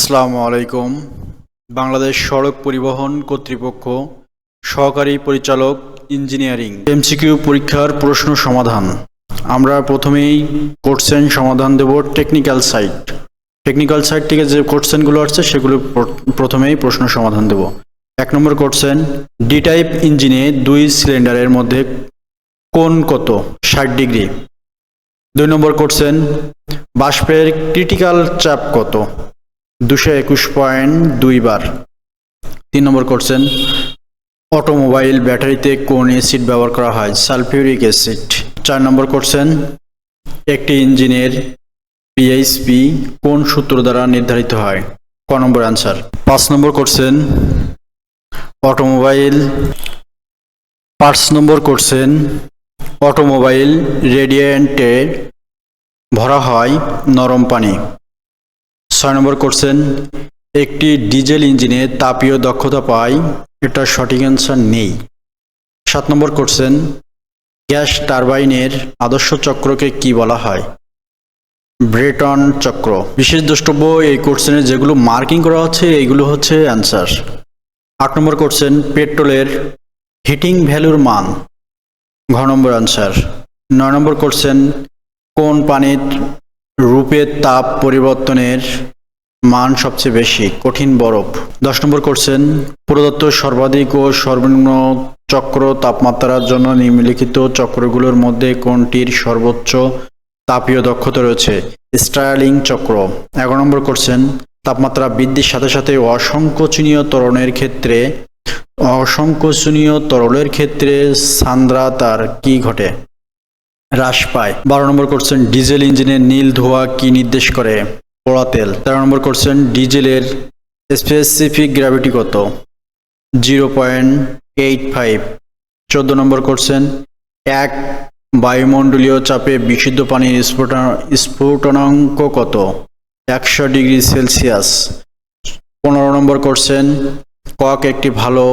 আসসালামু আলাইকুম। বাংলাদেশ সড়ক পরিবহন কর্তৃপক্ষ সহকারী পরিচালক ইঞ্জিনিয়ারিং এমসিকিউ পরীক্ষার প্রশ্ন সমাধান। আমরা প্রথমেই কোশ্চেন সমাধান দেব টেকনিক্যাল সাইট থেকে যে কোশ্চেনগুলো আসছে সেগুলো প্রথমেই প্রশ্ন সমাধান দেব। 1 নম্বর কোশ্চেন, ডি টাইপ ইঞ্জিনে 2 সিলিন্ডারের মধ্যে কোণ কত? 60 ডিগ্রি। 2 নম্বর কোশ্চেন, বাষ্পের ক্রিটিক্যাল চাপ কত? 221.2 বার। 3 নম্বর কোশ্চেন, অটোমোবাইল ব্যাটারিতে কোন অ্যাসিড ব্যবহার করা হয়? Sulphuric acid. 4 নম্বর কোশ্চেন, একটি ইঞ্জিনের পিএইচপি কোন সূত্র দ্বারা নির্ধারিত হয়? ক নম্বর অ্যান্সার। 5 নম্বর কোশ্চেন, অটোমোবাইল রেডিয়েন্টে ভরা হয় নরম পানি। 6 নম্বর কোশ্চেন, একটি ডিজেল ইঞ্জিনে তাপীয় দক্ষতা পায়? এটা সঠিক অ্যান্সার নেই। 7 নম্বর কোশ্চেন, গ্যাস টারবাইনের আদর্শ চক্রকে কি বলা হয়? ব্রেটন চক্র। বিশেষ দ্রষ্টব্য, এই কোশ্চেনে যেগুলো মার্কিং করা হচ্ছে এইগুলো হচ্ছে অ্যান্সার। 8 নম্বর কোশ্চেন, পেট্রোলের হিটিং ভ্যালুর মান? ঘ নম্বর অ্যান্সার। 9 নম্বর কোশ্চেন, কোন পানির রূপের তাপ পরিবর্তনের মান সবচেয়ে বেশি? কঠিন বরফ। 10 নম্বর কোশ্চেন, প্রদত্ত সর্বাধিক ও সর্বনিম্ন চক্র তাপমাত্রার জন্য নিম্নলিখিত চক্রগুলোর মধ্যে কোনটির সর্বোচ্চ তাপীয় দক্ষতা রয়েছে? স্টার্লিং চক্র। 11 নম্বর কোশ্চেন, তাপমাত্রা বৃদ্ধির সাথে সাথে অসংকোচনীয় তরলের ক্ষেত্রে সান্দ্রতার কি ঘটে? হ্রাস পায়। 12 নম্বর কোশ্চেন, ডিজেল ইঞ্জিনের নীল ধোঁয়া কি নির্দেশ করে? পোড়া তেল। 13 নম্বর কোশ্চেন, ডিজেলের স্পেসিফিক গ্র্যাভিটি কত? 0.85। 14 নম্বর কোশ্চেন, এক বায়ুমণ্ডলীয় চাপে বিশুদ্ধ পানির স্ফুটনাঙ্ক কত? 100 ডিগ্রি সেলসিয়াস। 15 নম্বর কোশ্চেন, কক একটি ভালো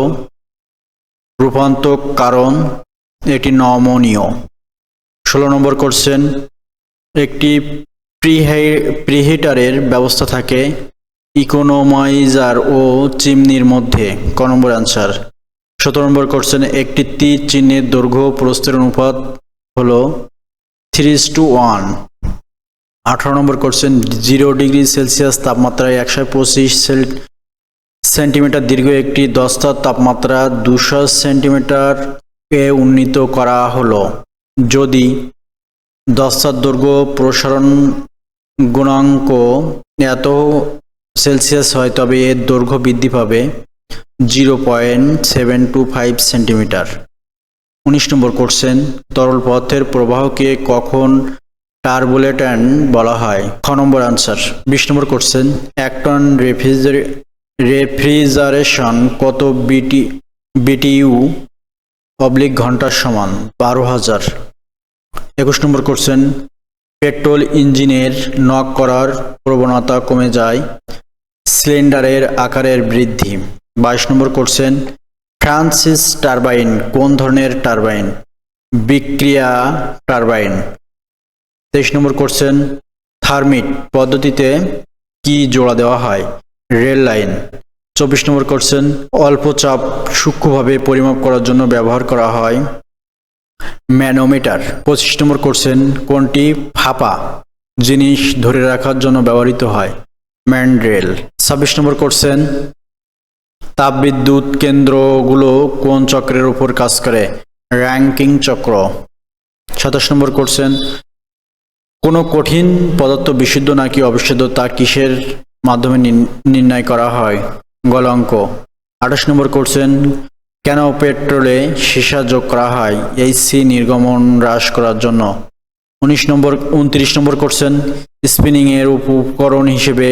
রূপান্তক কারণ এটি নমনীয়। 16 নম্বর কোশ্চেন, একটি প্রিহিটারের ব্যবস্থা থাকে ইকোনোমাইজার ও চিমনির মধ্যে। ক নম্বর অ্যান্সার। 17 নম্বর কোশ্চেন, একটি তীর চিহ্নের দৈর্ঘ্য প্রস্থের অনুপাত হলো 3:1। 18 নম্বর কোশ্চেন, 0 ডিগ্রি সেলসিয়াস তাপমাত্রায় 125 সেন্টিমিটার দীর্ঘ একটি দস্তার তাপমাত্রা 200 সেন্টিমিটার এ উন্নীত করা হলো যদি দস্তার দৈর্ঘ্য প্রসারণ গুণাঙ্ক এত সেলসিয়াস হয়, তবে এর দৈর্ঘ্য বৃদ্ধি পাবে 0.725 সেন্টিমিটার। 19 নম্বর কোশ্চেন, তরল পদার্থের প্রবাহকে কখন টার্বুলেন্ট বলা হয়? খ নম্বর অ্যান্সার। 20 নম্বর কোশ্চেন, 1 টন রেফ্রিজারেশন কত বিটিইউ ঘন্টার সমান? 12,000। 21 নম্বর কোশ্চেন, পেট্রোল ইঞ্জিনের নক করার প্রবণতা কমে যায় সিলিন্ডারের আকারের বৃদ্ধি। 22 নম্বর কোশ্চেন, ফ্রান্সিস টারবাইন কোন ধরনের টারবাইন? বিক্রিয়া টারবাইন। 23 নম্বর কোশ্চেন, থার্মিট পদ্ধতিতে কি জোড়া দেওয়া হয়? Rail line. 24 নম্বর কোশ্চেন, অল্প চাপ সূক্ষ্মভাবে পরিমাপ করার জন্য ব্যবহার করা হয় ম্যানোমিটার। 25 নম্বর কোশ্চেন, কোনটি ফাঁপা জিনিস ধরে রাখার জন্য ব্যবহৃত হয়? ম্যান্ড্রেল। 26 নম্বর কোশ্চেন, তাপবিদ্যুৎ কেন্দ্রগুলো কোন চক্রের উপর কাজ করে? র্যাঙ্কিং চক্র। 27 নম্বর কোশ্চেন, কোনো কঠিন পদার্থ বিশুদ্ধ নাকি অবিশুদ্ধ তা কিসের মাধ্যমে নির্ণয় করা হয়? গলনাঙ্ক। 28 নম্বর কোশ্চেন, কেন পেট্রোলে সীসা যোগ করা হয়? এইচসি নির্গমন হ্রাস করার জন্য। 29 নম্বর কোশ্চেন, স্পিনিং এর উপকরণ হিসেবে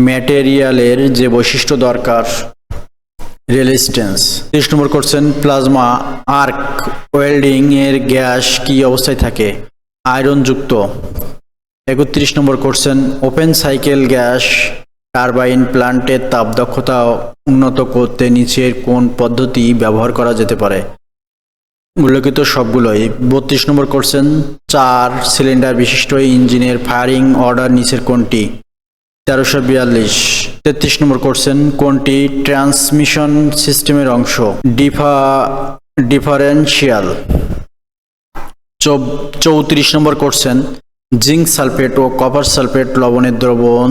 ম্যাটেরিয়ালের যে বৈশিষ্ট্য দরকার? রেজিস্ট্যান্স। 30 নম্বর কোশ্চেন, প্লাজমা আর্ক ওয়েল্ডিং এর গ্যাস কি অবস্থায় থাকে? আয়রন যুক্ত। 31 নম্বর question, open cycle gas turbine প্ল্যান্টের তাপ দক্ষতা উন্নত করতে নিচের কোন পদ্ধতি ব্যবহার করা যেতে পারে? উল্লেখিত সবগুলোই। 32 নম্বর কোশ্চেন, 4 সিলিন্ডার বিশিষ্ট ইঞ্জিনের ফায়ারিং অর্ডার নিচের কোনটি? 1342। 33 নম্বর কোশ্চেন, কোনটি ট্রান্সমিশন সিস্টেমের অংশ? ডিফারেনশিয়াল। 34 নম্বর কোশ্চেন, জিঙ্ক সালফেট ও কপার সালফেট লবণের দ্রবণ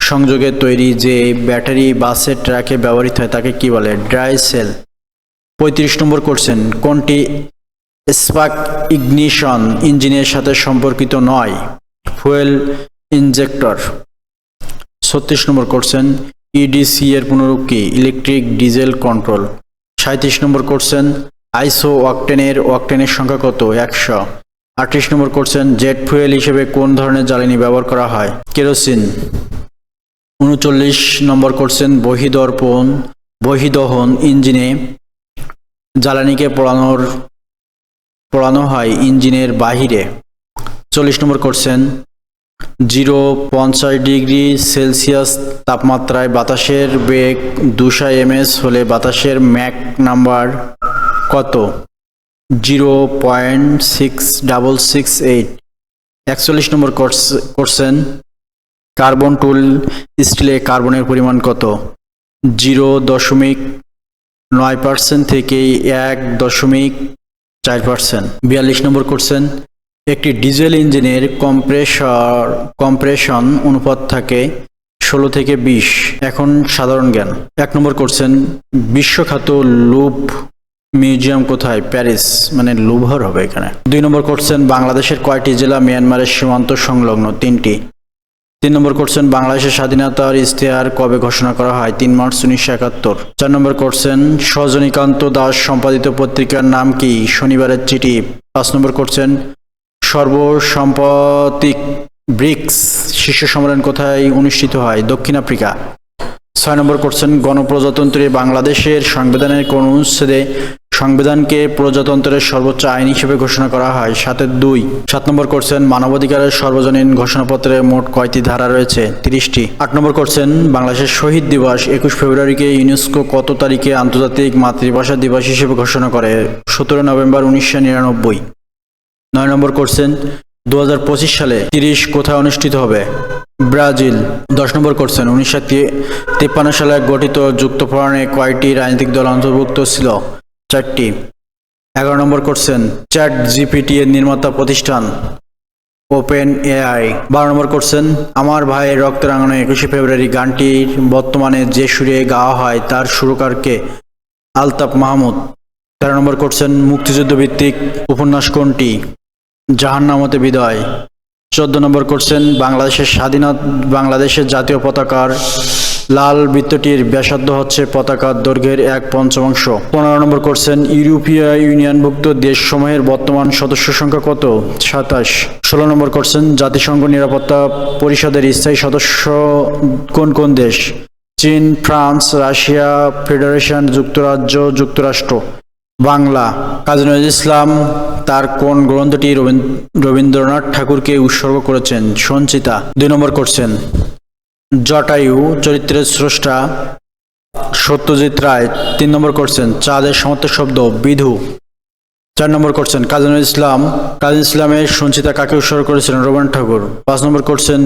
সংযোগে তৈরি যে ব্যাটারি বাসে ট্রাকে ব্যবহৃত হয় তাকে কি বলে? Dry sell. 35 নম্বর কোশ্চেন, কোনটি স্পার্ক ইগনিশন ইঞ্জিনের সাথে সম্পর্কিত নয়? Fuel injector. 36 নম্বর কোশ্চেন, ইডিসি এর পুনরূপ কি? Electric diesel control. 37 নম্বর কোশ্চেন, আইসো অক্টেনের সংখ্যা কত? 100। 38 নম্বর কোশ্চেন, জেট ফুয়েল হিসেবে কোন ধরনের জ্বালানি ব্যবহার করা হয়? কেরোসিন। 39 নম্বর কোশ্চেন, বহিদহন ইঞ্জিনে জ্বালানিকে পোড়ানো হয় ইঞ্জিনের বাহিরে। 40 নম্বর কোশ্চেন, 0-50 ডিগ্রি সেলসিয়াস তাপমাত্রায় বাতাসের বেগ 200 ms হলে বাতাসের ম্যাক নাম্বার কত? 0.6668। 41 নম্বর কোশ্চেন, কার্বন টুল স্টিলে কার্বনের পরিমাণ কত? 0.9% থেকে 1.4%। 42 নম্বর কোশ্চেন, একটি ডিজেল ইঞ্জিনের কম্প্রেশন অনুপাত থাকে 16 থেকে 20। এখন সাধারণ জ্ঞান। 1 নম্বর কোশ্চেন, বিশ্বখ্যাত লুভ মিউজিয়াম কোথায়? প্যারিস, মানে লুভর হবে এখানে। 2 নম্বর কোশ্চেন, বাংলাদেশের কয়টি জেলা মিয়ানমারের সীমান্ত সংলগ্ন? 3টি। 3 নম্বর কোশ্চেন, বাংলাদেশের স্বাধীনতার ইশতেহার কবে ঘোষণা করা হয়? 3 মার্চ 1971। 4 নম্বর কোশ্চেন, সজনীকান্ত দাস সম্পাদিত পত্রিকার নাম কি? শনিবারের চিঠি। 5 নম্বর কোশ্চেন, সর্বসাম্প্রতিক ব্রিক্স শীর্ষ সম্মেলন কোথায় অনুষ্ঠিত হয়? দক্ষিণ আফ্রিকা। 6 নম্বর কোশ্চেন, গণপ্রজাতন্ত্রী বাংলাদেশের সংবিধানের কোন অনুচ্ছেদে সংবিধানকে প্রজাতন্ত্রের সর্বোচ্চ আইন হিসেবে ঘোষণা করা হয়? 7-2। 7 নম্বর কোশ্চেন, মানবাধিকারের সর্বজনীন ঘোষণাপত্রে মোট কয়টি ধারা রয়েছে? 30টি। 8 নম্বর কোশ্চেন, বাংলাদেশের শহীদ দিবস 21 ফেব্রুয়ারিকে ইউনেস্কো কত তারিখে আন্তর্জাতিক মাতৃভাষা দিবস হিসেবে ঘোষণা করে? 17 নভেম্বর 1999। 9 নম্বর কোশ্চেন, 2025 সালে 30 কোথায় অনুষ্ঠিত হবে? ব্রাজিল। 10 নম্বর কোশ্চেন, 1953 সালে গঠিত যুক্তফ্রন্টে কয়টি রাজনৈতিক দল অন্তর্ভুক্ত ছিল? 4টি। 11 নম্বর কোশ্চেন, চ্যাট জিপিটি এর নির্মাতা প্রতিষ্ঠান? Open AI. 12 নম্বর কোশ্চেন, আমার ভাইয়ের রক্তের রাঙানো 21 ফেব্রুয়ারি গানটির বর্তমানে যে সুরে গাওয়া হয় তার সুরকার কে? আলতাফ মাহমুদ। 13 নম্বর কোশ্চেন, মুক্তিযুদ্ধ ভিত্তিক উপন্যাস কোনটি? জাহান্নামতে বিদায়। 14 নম্বর কোশ্চেন, বাংলাদেশের জাতীয় পতাকার লাল বৃত্তটির ব্যাসার্ধ হচ্ছে পতাকার দৈর্ঘ্যের 1/5। 15 নম্বর কোশ্চেন, ইউরোপীয় ইউনিয়নভুক্ত দেশসমূহের বর্তমান সদস্য সংখ্যা কত? 27। 16 নম্বর কোশ্চেন, জাতিসংঘ নিরাপত্তা পরিষদের স্থায়ী সদস্য কোন কোন দেশ? চীন, ফ্রান্স, রাশিয়া, ফেডারেশন যুক্তরাজ্য, যুক্তরাষ্ট্র। বাংলা। কাজী নজরুল ইসলাম তার কোন গ্রন্থটি রবীন্দ্রনাথ ঠাকুরকে উৎসর্গ করেছেন? সঞ্চিতা। 2 নম্বর কোশ্চেন, জটায়ু চরিত্রের স্রষ্টা? সত্যজিৎ রায়। 3 নম্বর কোশ্চেন, চাঁদের সমার্থক শব্দ? বিধু। 4 নম্বর কোশ্চেন, কাজী নজরুল ইসলামের সঞ্চিতা কাকে উৎসর্গ করেছিলেন? রবীন্দ্রনাথ ঠাকুর। 5 নম্বর কোশ্চেন,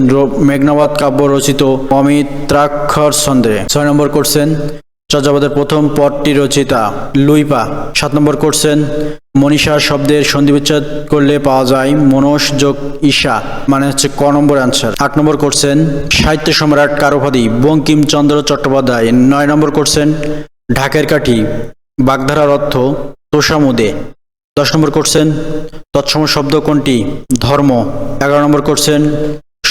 মেঘনাদ কাব্য রচিত অমিত্রাক্ষর ছন্দে। 6 নম্বর কোশ্চেন, চর্যাপদের প্রথম পদটি রচিতা? লুইপা। 7 নম্বর কোশ্চেন, মনীষা শব্দের সন্ধিবিচ্ছেদ করলে পাওয়া যায় মনস যোগ ঈশা, মানে হচ্ছে ক নম্বর অ্যান্সার। 8 নম্বর কোশ্চেন, সাহিত্য সম্রাট কার উপাধি? বঙ্কিমচন্দ্র চট্টোপাধ্যায়। 9 নম্বর কোশ্চেন, ঢাকের কাঠি বাগধারার অর্থ? তোষামুদে। 10 নম্বর কোশ্চেন, তৎসম শব্দ কোনটি? ধর্ম। 11 নম্বর কোশ্চেন,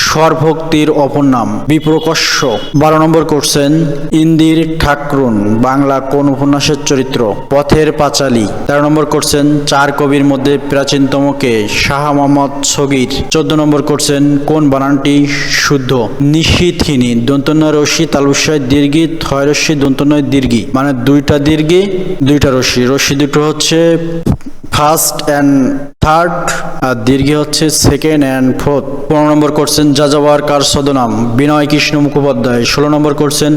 স্বরভক্তির অপর নাম? বিপ্রকর্ষ। 12 নম্বর কোশ্চেন, ইন্দির ঠাকরুন বাংলা কোন উপন্যাসের চরিত্র? পথের পাঁচালী। 13 নম্বর কোশ্চেন, 4 কবির মধ্যে প্রাচীনতম কে? শাহ মোহাম্মদ সগীর। 14 নম্বর কোশ্চেন, কোন বানানটি শুদ্ধ? নিশিথিনী দন্তন্য রশ্মি তালবস্যায় দীর্ঘি, থয় রশ্মি দন্তন্য দীর্ঘি, মানে 2টা দীর্ঘি 2টা রশ্মি। রশ্মি দুটো হচ্ছে ফার্স্ট অ্যান্ড থার্ড, আর দীর্ঘি হচ্ছে সেকেন্ড অ্যান্ড ফোর্থ। 15 নম্বর কোশ্চেন, যাযাবর কার ছদ্মনাম? বিনয় কৃষ্ণ মুখোপাধ্যায়। 16 নম্বর কোশ্চেন,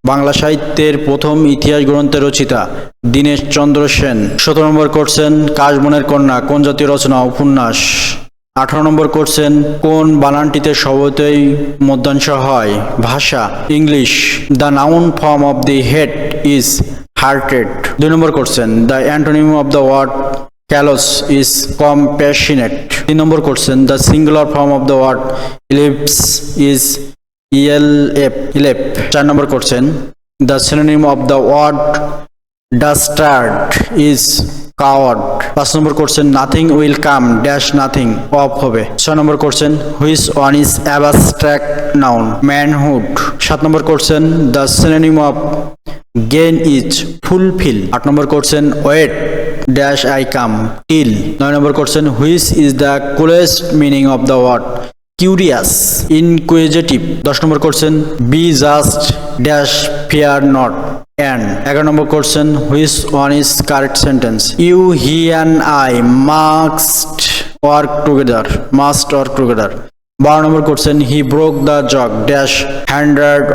বাংলা সাহিত্যের প্রথম ইতিহাস গ্রন্থের রচিতা? দীনেশ চন্দ্র সেন। 17 নম্বর কোশ্চেন, কাশবনের কন্যা কোন জাতীয় রচনা? উপন্যাস। 18 নম্বর কোশ্চেন, কোন বানানটিতে স্বভাবতই মধ্যাংশ হয়? ভাষা, English. The noun form of the head is hearted. 2 নম্বর question, the antonym of the word callous is compassionate. 3 নম্বর question, the singular form of the word ellipse is ellipse. 4 নম্বর question, the synonym of the word dastard is coward. 5 নম্বর question, nothing will come dash nothing of হবে। 6 নম্বর question, which one is abstract noun? Manhood. 7 নম্বর question, the synonym of gain is fulfil. 8 নম্বর question, wait dash I come till. 9 নম্বর question, which is the coolest meaning of the word curious? Inquisitive. 10 নম্বর question, be just dash fear not and. 11 নম্বর question, which one is correct sentence? You, he and I must work together. 12 নম্বর question, he broke the jug dash hundred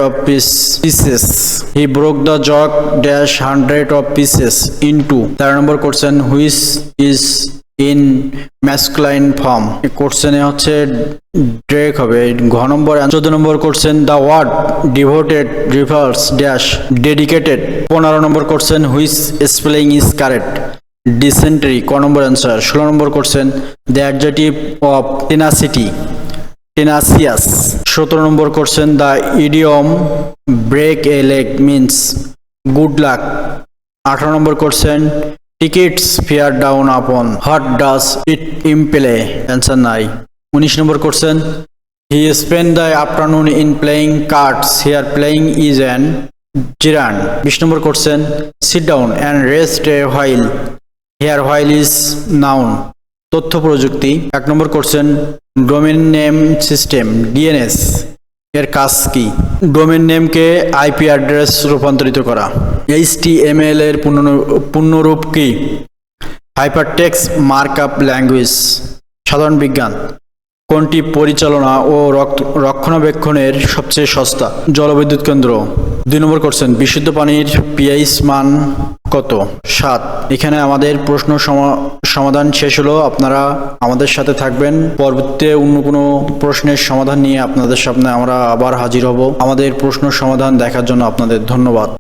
of pieces. He broke the jug dash hundred of pieces into. 13 নম্বর question, which is in masculine form? কোশ্চেনে হচ্ছে drake হবে। ঘ নম্বর। 14 নম্বর question, the word devoted reverse dash dedicated. 15 নম্বর question, which spelling is correct? Dysentery. ক নম্বর অ্যান্সার। 16 নম্বর question, the adjective of tenacity tenacious. 17 নম্বর question, the idiom break a leg means good luck. 18 নম্বর question, tickets fare down upon what does it imply? Answer নাই। 19 নম্বর question, he spend the afternoon in playing cards here playing is an gerund. 20 নম্বর question, sit down and rest a while here while is noun. তথ্য প্রযুক্তি। 1 নম্বর question, domain name system DNS এর কাজ কি? Domain নেমকে IP address রূপান্তরিত করা। HTML এর পূর্ণরূপ কি? Hypertext markup language. সাধারণ বিজ্ঞান। কোনটি পরিচালনা ও রক্ষণাবেক্ষণের সবচেয়ে সস্তা? জলবিদ্যুৎ কেন্দ্র। 2 নম্বর কোশ্চেন, বিশুদ্ধ পানির পিএইচ মান কত? 7। এখানে আমাদের প্রশ্ন সমাধান শেষ হলো। আপনারা আমাদের সাথে থাকবেন। পরবর্তীতে অন্য কোনো প্রশ্নের সমাধান নিয়ে আপনাদের সামনে আমরা আবার হাজির হব। আমাদের প্রশ্ন সমাধান দেখার জন্য আপনাদের ধন্যবাদ।